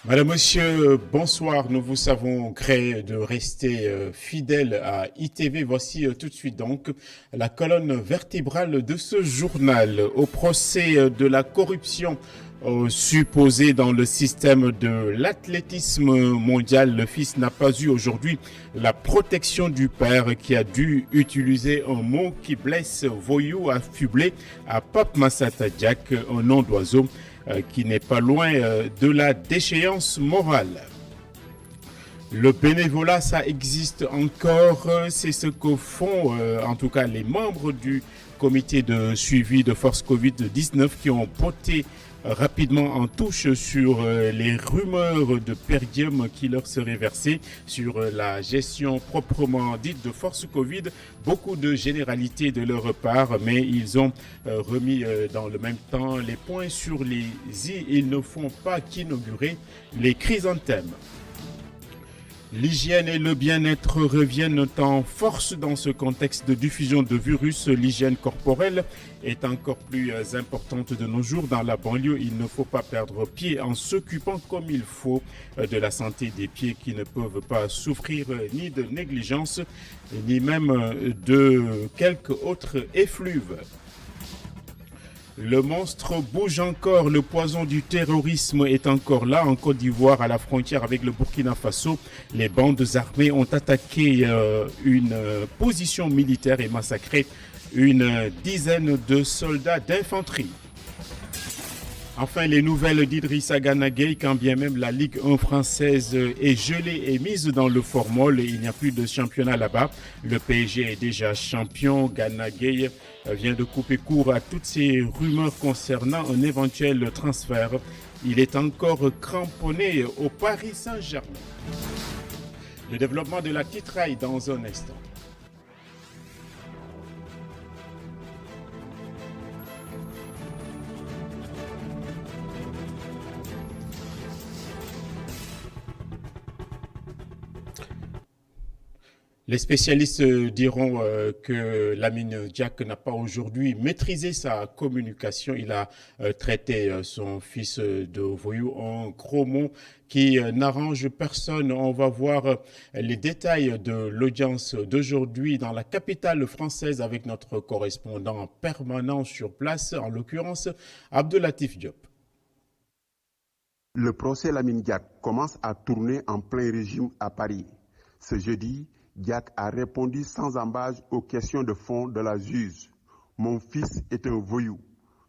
Madame, Monsieur, bonsoir. Nous vous savons gré de rester fidèle à ITV. Voici tout de suite donc la colonne vertébrale de ce journal. Au procès de la corruption supposée dans le système de l'athlétisme mondial, le fils n'a pas eu aujourd'hui la protection du père qui a dû utiliser un mot qui blesse, voyou, affublé à Pape Massata Diack, un nom d'oiseau qui n'est pas loin de la déchéance morale. Le bénévolat, ça existe encore, c'est ce que font en tout cas les membres du comité de suivi de force Covid-19 qui ont porté rapidement en touche sur les rumeurs de perdium qui leur seraient versées sur la gestion proprement dite de force Covid. Beaucoup de généralités de leur part, mais ils ont remis dans le même temps les points sur les i. Ils ne font pas qu'inaugurer les chrysanthèmes. L'hygiène et le bien-être reviennent en force dans ce contexte de diffusion de virus. L'hygiène corporelle est encore plus importante de nos jours. Dans la banlieue, il ne faut pas perdre pied en s'occupant comme il faut de la santé des pieds qui ne peuvent pas souffrir ni de négligence, ni même de quelque autre effluve. Le monstre bouge encore, le poison du terrorisme est encore là. En Côte d'Ivoire, à la frontière avec le Burkina Faso, les bandes armées ont attaqué une position militaire et massacré une dizaine de soldats d'infanterie. Enfin, les nouvelles d'Idrissa Gana Gueye, quand bien même la Ligue 1 française est gelée et mise dans le formol, il n'y a plus de championnat là-bas. Le PSG est déjà champion. Gana Gueye vient de couper court à toutes ces rumeurs concernant un éventuel transfert. Il est encore cramponné au Paris Saint-Germain. Le développement de la titraille dans un instant. Les spécialistes diront que Lamine Diack n'a pas aujourd'hui maîtrisé sa communication. Il a traité son fils de voyou en gros mots qui n'arrange personne. On va voir les détails de l'audience d'aujourd'hui dans la capitale française avec notre correspondant permanent sur place, en l'occurrence Abdelatif Diop. Le procès Lamine Diack commence à tourner en plein régime à Paris. Ce jeudi, Diack a répondu sans ambages aux questions de fond de la juge. Mon fils est un voyou.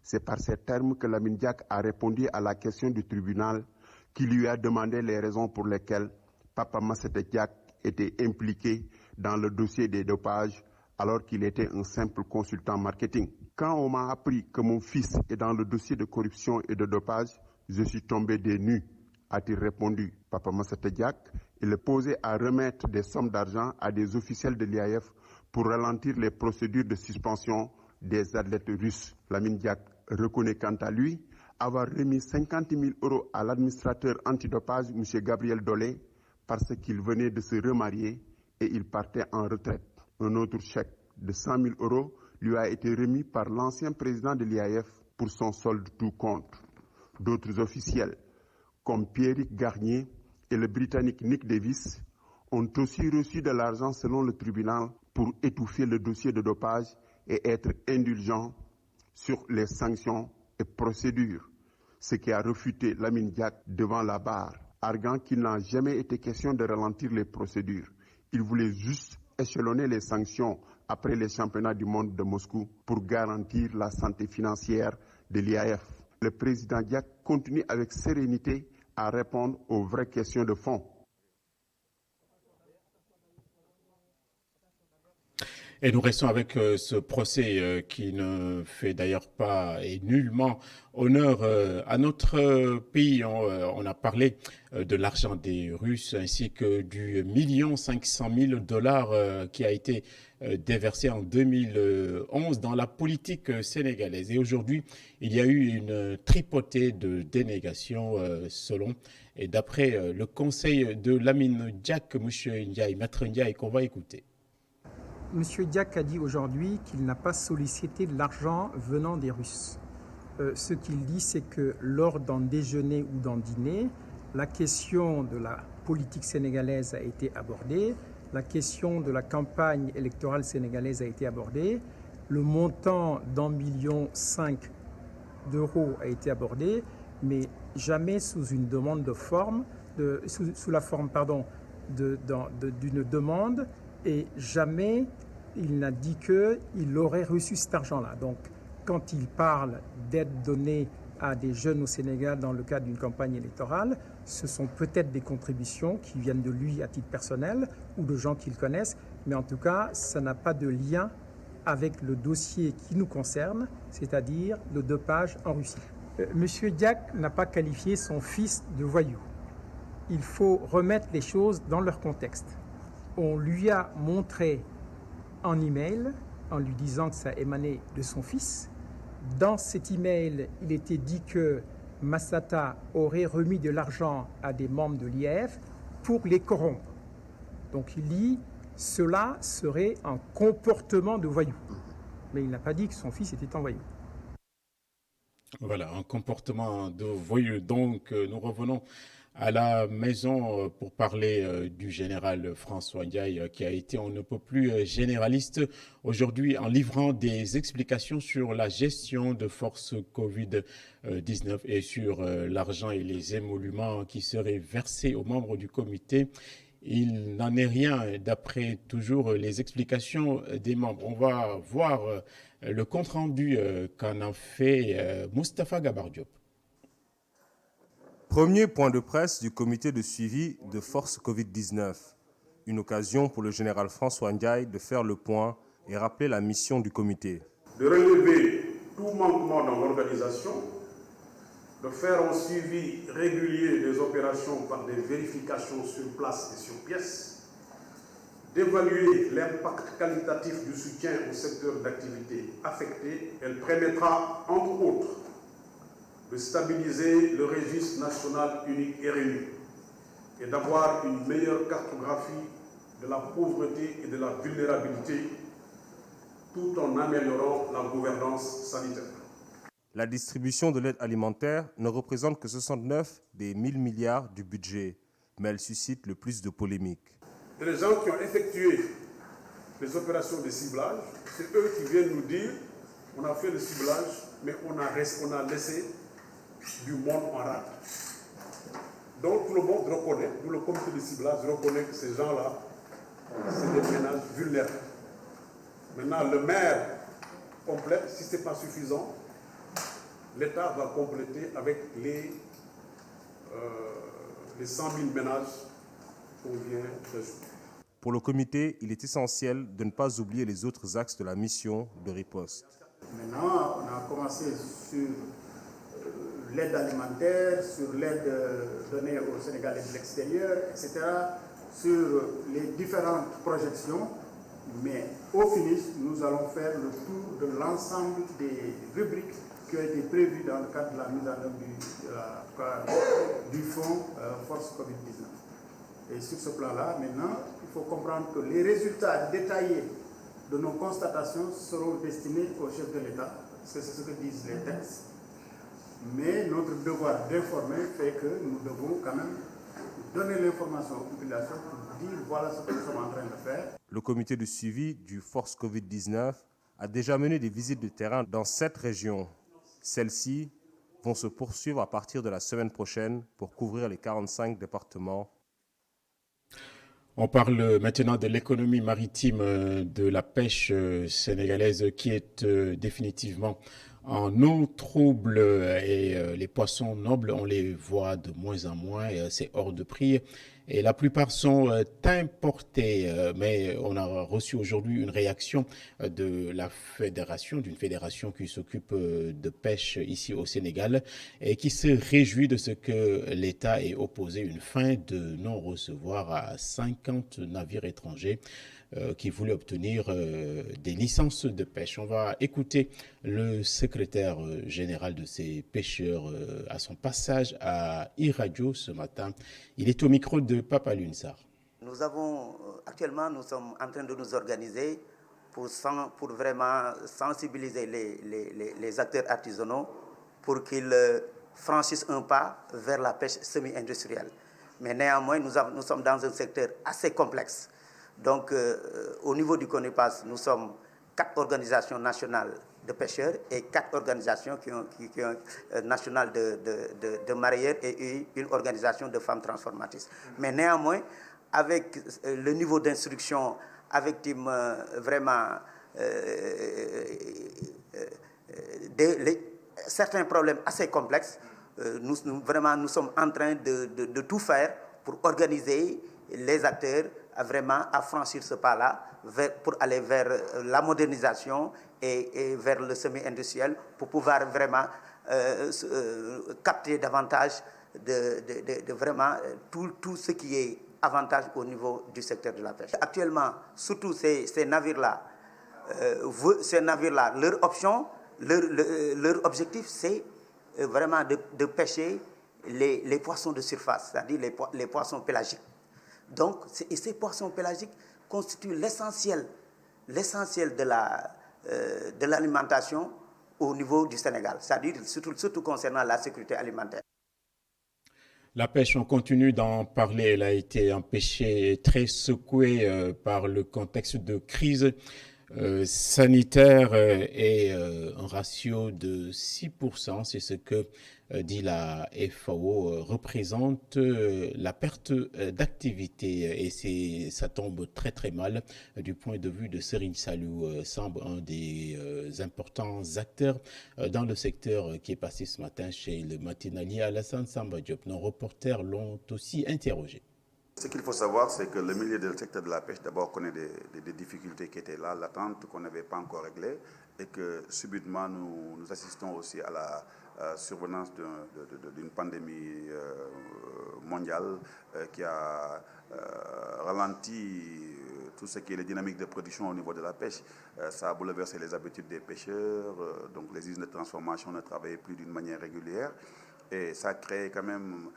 C'est par ces termes que Lamine Diack a répondu à la question du tribunal qui lui a demandé les raisons pour lesquelles Papa Massata Diack était impliqué dans le dossier des dopages alors qu'il était un simple consultant marketing. Quand on m'a appris que mon fils est dans le dossier de corruption et de dopage, je suis tombé des nues, a-t-il répondu. Papa Massata Diack est posé à remettre des sommes d'argent à des officiels de l'IAF pour ralentir les procédures de suspension des athlètes russes. Lamine Diack reconnaît quant à lui avoir remis 50 000 € à l'administrateur antidopage, M. Gabriel Dolé, parce qu'il venait de se remarier et il partait en retraite. Un autre chèque de 100 000 € lui a été remis par l'ancien président de l'IAF pour son solde tout compte. D'autres officiels, comme Pierrick Garnier et le Britannique Nick Davis, ont aussi reçu de l'argent selon le tribunal pour étouffer le dossier de dopage et être indulgents sur les sanctions et procédures, ce qui a refuté Lamine Diack devant la barre, arguant qu'il n'a jamais été question de ralentir les procédures. Il voulait juste échelonner les sanctions après les championnats du monde de Moscou pour garantir la santé financière de l'IAF. Le président Diack continue avec sérénité à répondre aux vraies questions de fond. Et nous restons avec ce procès qui ne fait d'ailleurs pas et nullement honneur à notre pays. On a parlé de l'argent des Russes ainsi que du 1 500 000 $ qui a été déversé en 2011 dans la politique sénégalaise. Et aujourd'hui, il y a eu une tripotée de dénégations selon et d'après le conseil de Lamine Diack, M. Ndiaye, Maître Ndiaye, qu'on va écouter. M. Diack a dit aujourd'hui qu'il n'a pas sollicité de l'argent venant des Russes. Ce qu'il dit, c'est que lors d'un déjeuner ou d'un dîner, La question de la politique sénégalaise a été abordée, la question de la campagne électorale sénégalaise a été abordée, le montant d'1,5 million d'euros a été abordé, mais jamais sous une demande de forme, sous la forme d'une demande, et jamais il n'a dit qu'il aurait reçu cet argent-là. Donc, quand il parle d'aide donnée à des jeunes au Sénégal dans le cadre d'une campagne électorale, ce sont peut-être des contributions qui viennent de lui à titre personnel ou de gens qu'il connaisse, mais en tout cas, ça n'a pas de lien avec le dossier qui nous concerne, c'est-à-dire le dopage en Russie. Monsieur Diack n'a pas qualifié son fils de voyou. Il faut remettre les choses dans leur contexte. On lui a montré en email, en lui disant que ça émanait de son fils. Dans cet email, il était dit que Massata aurait remis de l'argent à des membres de l'IAF pour les corrompre. Donc il dit cela serait un comportement de voyou. Mais il n'a pas dit que son fils était un voyou. Voilà, un comportement de voyou. Donc, nous revenons à la maison pour parler du général François Ndiaye qui a été on ne peut plus généraliste aujourd'hui en livrant des explications sur la gestion de force Covid-19 et sur l'argent et les émoluments qui seraient versés aux membres du comité. Il n'en est rien d'après toujours les explications des membres. On va voir le compte-rendu qu'en a fait Moustapha Gabar Diop. Premier point de presse du comité de suivi de force Covid-19. Une occasion pour le général François Ndiaye de faire le point et rappeler la mission du comité. De relever tout manquement dans l'organisation, de faire un suivi régulier des opérations par des vérifications sur place et sur pièce, d'évaluer l'impact qualitatif du soutien au secteur d'activité affecté. Elle permettra, entre autres, de stabiliser le registre national unique RNU et d'avoir une meilleure cartographie de la pauvreté et de la vulnérabilité tout en améliorant la gouvernance sanitaire. La distribution de l'aide alimentaire ne représente que 69 des 1000 milliards du budget, mais elle suscite le plus de polémiques. Et les gens qui ont effectué les opérations de ciblage, c'est eux qui viennent nous dire on a fait le ciblage, mais on a laissé du monde en rade. Donc tout le monde reconnaît, nous le comité de ciblage reconnaît que ces gens-là, c'est des ménages vulnérables. Maintenant, le maire complète, si ce n'est pas suffisant, l'État va compléter avec les 100 000 ménages qu'on vient d'ajouter. Pour le comité, il est essentiel de ne pas oublier les autres axes de la mission de riposte. Maintenant, on a commencé sur l'aide alimentaire, sur l'aide donnée aux Sénégalais de l'extérieur, etc., sur les différentes projections. Mais au finish, nous allons faire le tour de l'ensemble des rubriques qui ont été prévues dans le cadre de la mise en œuvre du fonds Force Covid-19. Et sur ce plan-là, maintenant, il faut comprendre que les résultats détaillés de nos constatations seront destinés au chef de l'État, parce que c'est ce que disent les textes. Mais notre devoir d'informer fait que nous devons quand même donner l'information aux populations pour dire voilà ce que nous sommes en train de faire. Le comité de suivi du Force Covid-19 a déjà mené des visites de terrain dans 7 régions. Celles-ci vont se poursuivre à partir de la semaine prochaine pour couvrir les 45 départements. On parle maintenant de l'économie maritime, de la pêche sénégalaise qui est définitivement en eau trouble et les poissons nobles, on les voit de moins en moins, c'est hors de prix. Et la plupart sont importés, mais on a reçu aujourd'hui une réaction de la fédération, d'une fédération qui s'occupe de pêche ici au Sénégal et qui se réjouit de ce que l'État ait opposé une fin de non-recevoir à 50 navires étrangers qui voulaient obtenir des licences de pêche. On va écouter le secrétaire général de ces pêcheurs à son passage à iRadio ce matin. Il est au micro de Papa Lunsar. Actuellement, nous sommes en train de nous organiser pour vraiment sensibiliser les acteurs artisanaux pour qu'ils franchissent un pas vers la pêche semi-industrielle. Mais néanmoins, nous sommes dans un secteur assez complexe. Donc, au niveau du CONIPAS, nous sommes 4 organisations nationales de pêcheurs et 4 organisations nationales de mareyeurs et une organisation de femmes transformatrices. Mais néanmoins, avec le niveau d'instruction, avec vraiment certains problèmes assez complexes, nous sommes en train de tout faire pour organiser les acteurs à franchir ce pas-là pour aller vers la modernisation et vers le semi-industriel pour pouvoir vraiment capter davantage de vraiment tout ce qui est avantage au niveau du secteur de la pêche. Actuellement, surtout ces navires-là, leur option, leur objectif, c'est vraiment de pêcher les poissons de surface, c'est-à-dire les poissons pélagiques. Donc, ces poissons pélagiques constituent l'essentiel de l'alimentation au niveau du Sénégal, c'est-à-dire surtout concernant la sécurité alimentaire. La pêche, on continue d'en parler. Elle a été empêchée, très secouée par le contexte de crise sanitaire et un ratio de 6%. C'est ce que dit la FAO, représente la perte d'activité. Et ça tombe très très mal du point de vue de Serigne Saliou Samb, un des importants acteurs dans le secteur qui est passé ce matin chez le matinalier Alassane Samba Diop. Nos reporters l'ont aussi interrogé. Ce qu'il faut savoir, c'est que le milieu du secteur de la pêche, d'abord, connaît des difficultés qui étaient là, latentes, qu'on n'avait pas encore réglées, et que subitement, nous assistons aussi à la survenance d'une pandémie mondiale qui a ralenti tout ce qui est les dynamiques de production au niveau de la pêche. Ça a bouleversé les habitudes des pêcheurs, donc les usines de transformation ne travaillaient plus d'une manière régulière. Et ça a créé quand même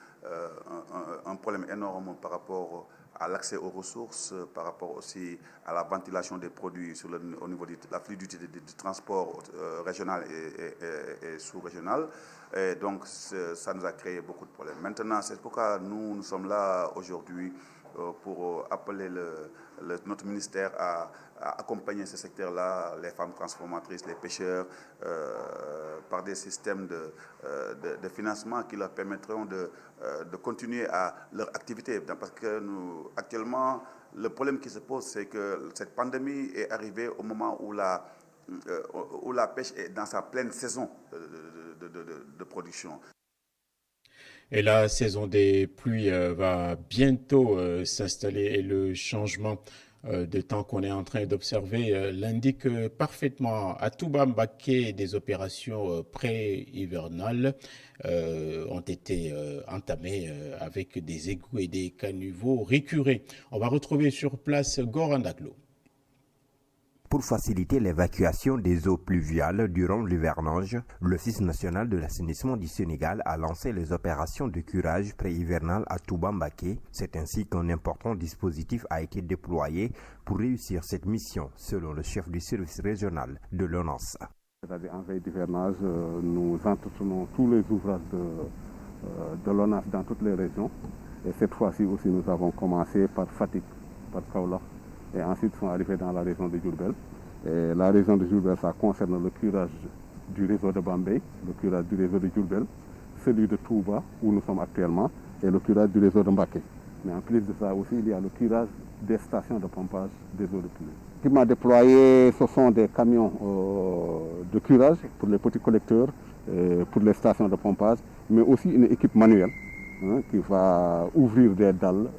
un problème énorme par rapport à l'accès aux ressources, par rapport aussi à la ventilation des produits au niveau de la fluidité du transport régional et sous-régional. Et donc, ça nous a créé beaucoup de problèmes. Maintenant, c'est pourquoi nous sommes là aujourd'hui pour appeler notre ministère à accompagner ce secteur-là, les femmes transformatrices, les pêcheurs, par des systèmes de financement qui leur permettront de continuer à leur activité. Parce que actuellement, le problème qui se pose, c'est que cette pandémie est arrivée au moment où la pêche est dans sa pleine saison de production. Et la saison des pluies va bientôt s'installer et le changement de temps qu'on est en train d'observer l'indique parfaitement. À Touba Mbaké, des opérations pré-hivernales ont été entamées avec des égouts et des caniveaux récurés. On va retrouver sur place Goran Daglo. Pour faciliter l'évacuation des eaux pluviales durant l'hivernage, l'Office national de l'assainissement du Sénégal a lancé les opérations de curage pré-hivernal à Touba Mbaké. C'est ainsi qu'un important dispositif a été déployé pour réussir cette mission, selon le chef du service régional de l'ONAS. C'est-à-dire en veille d'hivernage, nous entretenons tous les ouvrages de l'ONAS dans toutes les régions. Et cette fois-ci aussi, nous avons commencé par Fatick, par Kaolack. Et ensuite sont arrivés dans la région de Diourbel. Et la région de Diourbel, ça concerne le curage du réseau de Bambey, le curage du réseau de Diourbel, celui de Touba, où nous sommes actuellement, et le curage du réseau de Mbaké. Mais en plus de ça aussi, il y a le curage des stations de pompage des eaux de pluie. Ce qui m'a déployé, ce sont des camions de curage pour les petits collecteurs, pour les stations de pompage, mais aussi une équipe manuelle qui va ouvrir des dalles,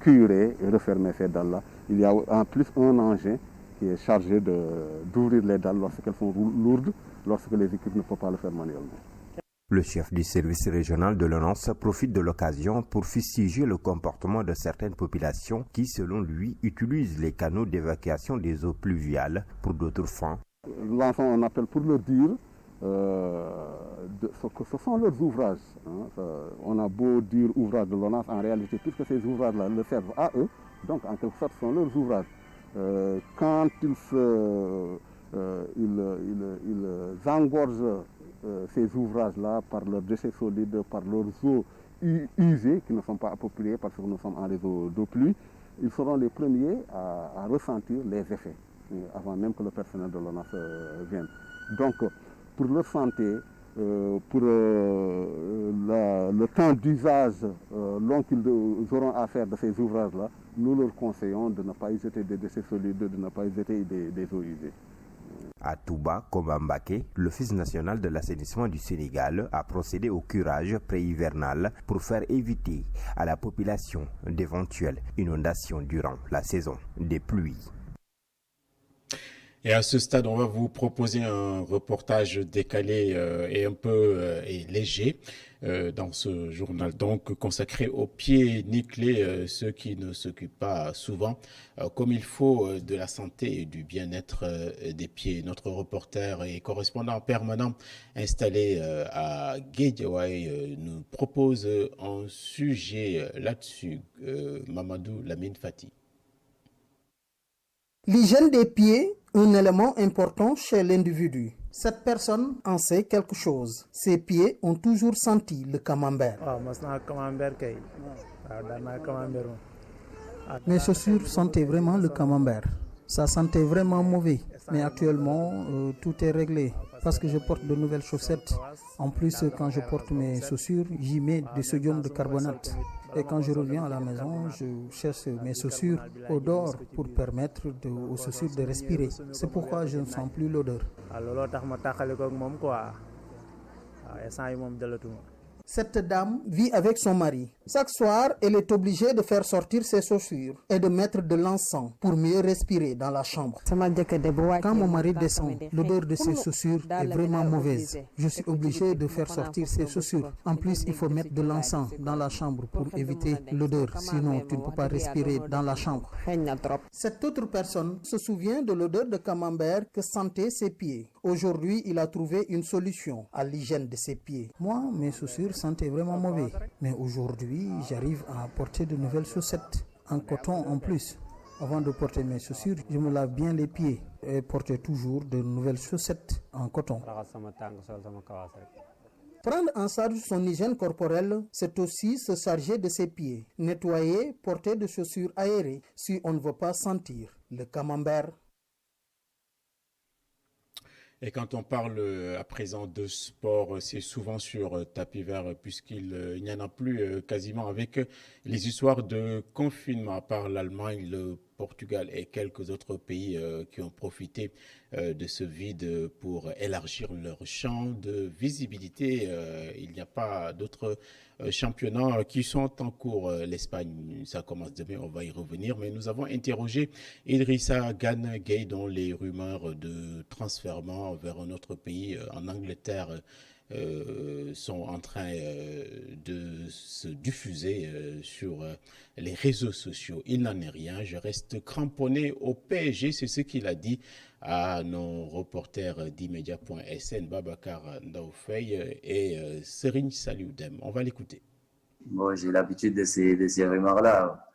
curer et refermer ces dalles-là. Il y a en plus un engin qui est chargé d'ouvrir les dalles lorsqu'elles sont lourdes, lorsque les équipes ne peuvent pas le faire manuellement. Le chef du service régional de l'ONAS profite de l'occasion pour fustiger le comportement de certaines populations qui, selon lui, utilisent les canaux d'évacuation des eaux pluviales pour d'autres fins. Nous lançons un appel pour leur dire que ce sont leurs ouvrages. On a beau dire ouvrages de l'ONAS, en réalité, puisque ces ouvrages-là leur servent à eux, donc en quelque sorte, ce sont leurs ouvrages. Quand ils engorgent ces ouvrages-là par leurs déchets solides, par leurs eaux usées qui ne sont pas appropriées parce que nous sommes en réseau de pluie, ils seront les premiers à ressentir les effets avant même que le personnel de l'ONAS vienne. Donc, pour leur santé, pour le temps d'usage long qu'ils auront à faire de ces ouvrages-là, nous leur conseillons de ne pas y jeter des déchets solides, de ne pas y jeter des eaux usées. À Touba, comme à Mbaké, l'Office national de l'assainissement du Sénégal a procédé au curage pré-hivernal pour faire éviter à la population d'éventuelles inondations durant la saison des pluies. Et à ce stade, on va vous proposer un reportage décalé et un peu et léger dans ce journal, donc consacré aux pieds nickelés, ceux qui ne s'occupent pas souvent comme il faut de la santé et du bien-être des pieds. Notre reporter et correspondant permanent installé à Guédiawaye nous propose un sujet là-dessus. Mamadou Lamine Fati. L'hygiène des pieds, un élément important chez l'individu. Cette personne en sait quelque chose. Ses pieds ont toujours senti le camembert. Mes chaussures sentaient vraiment le camembert. Ça sentait vraiment mauvais. Mais actuellement, tout est réglé parce que je porte de nouvelles chaussettes. En plus, quand je porte mes chaussures, j'y mets du sodium de carbonate. Et quand je reviens à la maison, je cherche mes chaussures au dehors pour permettre aux chaussures de respirer. C'est pourquoi je ne sens plus l'odeur. Cette dame vit avec son mari. Chaque soir, elle est obligée de faire sortir ses chaussures et de mettre de l'encens pour mieux respirer dans la chambre. Quand mon mari descend, l'odeur de ses chaussures est vraiment mauvaise. Je suis obligée de faire sortir ses chaussures. En plus, il faut mettre de l'encens dans la chambre pour éviter l'odeur. Sinon, tu ne peux pas respirer dans la chambre. Cette autre personne se souvient de l'odeur de camembert que sentaient ses pieds. Aujourd'hui, il a trouvé une solution à l'hygiène de ses pieds. Moi, mes chaussures sentaient vraiment mauvais. Mais aujourd'hui, j'arrive à porter de nouvelles chaussettes en coton en plus. Avant de porter mes chaussures, je me lave bien les pieds et porter toujours de nouvelles chaussettes en coton. Prendre en charge son hygiène corporelle, c'est aussi se charger de ses pieds. Nettoyer, porter des chaussures aérées si on ne veut pas sentir le camembert. Et quand on parle à présent de sport, c'est souvent sur tapis vert puisqu'il n'y en a plus quasiment avec les histoires de confinement, à part l'Allemagne, le Portugal et quelques autres pays qui ont profité de ce vide pour élargir leur champ de visibilité. Il n'y a pas d'autres championnats qui sont en cours. L'Espagne, ça commence demain, on va y revenir. Mais nous avons interrogé Idrissa Gana Gueye, dont les rumeurs de transfert vers un autre pays, en Angleterre, sont en train de se diffuser sur les réseaux sociaux. Il n'en est rien. Je reste cramponné au PSG. C'est ce qu'il a dit à nos reporters d'Immédiat.sn, Babacar Ndaoufey et Serigne Salioudem. On va l'écouter. Bon, j'ai l'habitude de ces rumeurs-là.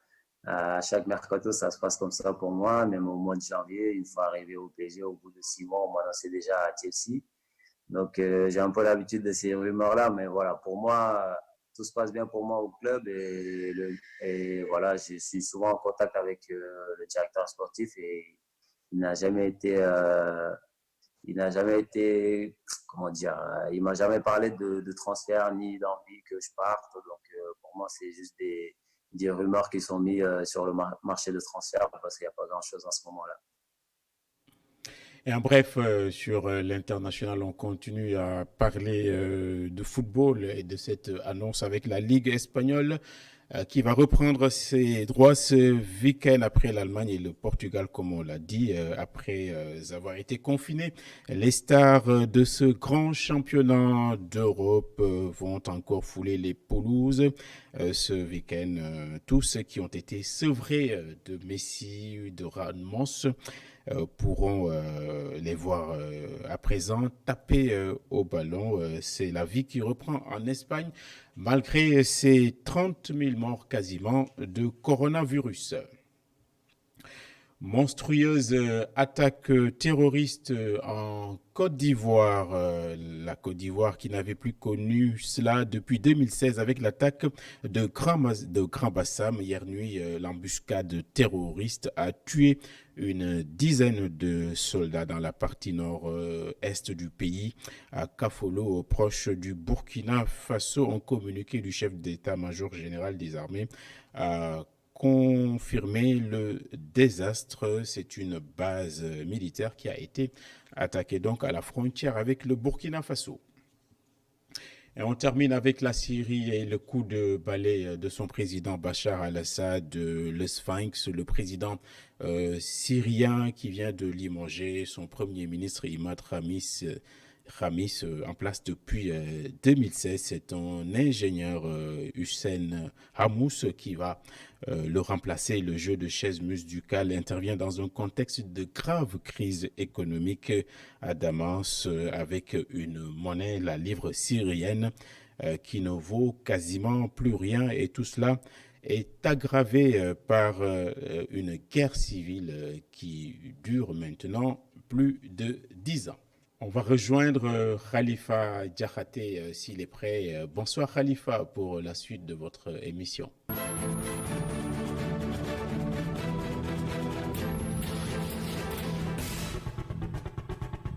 À chaque mercato, ça se passe comme ça pour moi. Même au mois de janvier, une fois arrivé au PSG, au bout de 6 mois, on m'annonçait déjà à Chelsea. Donc, j'ai un peu l'habitude de ces rumeurs-là. Mais voilà, pour moi, tout se passe bien pour moi au club. Et voilà, je suis souvent en contact avec le directeur sportif. Et il n'a jamais été, comment dire, il m'a jamais parlé de transfert ni d'envie que je parte. Donc, pour moi, c'est juste des rumeurs qui sont mises sur le marché de transfert parce qu'il n'y a pas grand-chose en ce moment-là. Et en bref, sur l'international, on continue à parler de football et de cette annonce avec la Ligue espagnole qui va reprendre ses droits ce week-end après l'Allemagne et le Portugal, comme on l'a dit, après avoir été confinés. Les stars de ce grand championnat d'Europe vont encore fouler les pelouses ce week-end. Tous ceux qui ont été sevrés de Messi, de Ramos, pourront les voir à présent taper au ballon. C'est la vie qui reprend en Espagne malgré ces 30 000 morts quasiment de coronavirus. Monstrueuse attaque terroriste en Côte d'Ivoire. La Côte d'Ivoire qui n'avait plus connu cela depuis 2016 avec l'attaque de Grand Bassam. Hier nuit, l'embuscade terroriste a tué une dizaine de soldats dans la partie nord-est du pays. À Kafolo, proche du Burkina Faso, un communiqué du chef d'état-major général des armées a confirmé le désastre. C'est une base militaire qui a été attaquée donc à la frontière avec le Burkina Faso. Et on termine avec la Syrie et le coup de balai de son président Bachar al-Assad, le Sphinx, le président syrien qui vient de limoger son premier ministre Imad Khamis en place depuis 2016. C'est un ingénieur Hussein Hamous qui va le remplacer. Le jeu de chaises musicales intervient dans un contexte de grave crise économique à Damas avec une monnaie, la livre syrienne, qui ne vaut quasiment plus rien, et tout cela est aggravé par une guerre civile qui dure maintenant plus de 10 ans. On va rejoindre Khalifa Diakhaté s'il est prêt. Bonsoir Khalifa pour la suite de votre émission.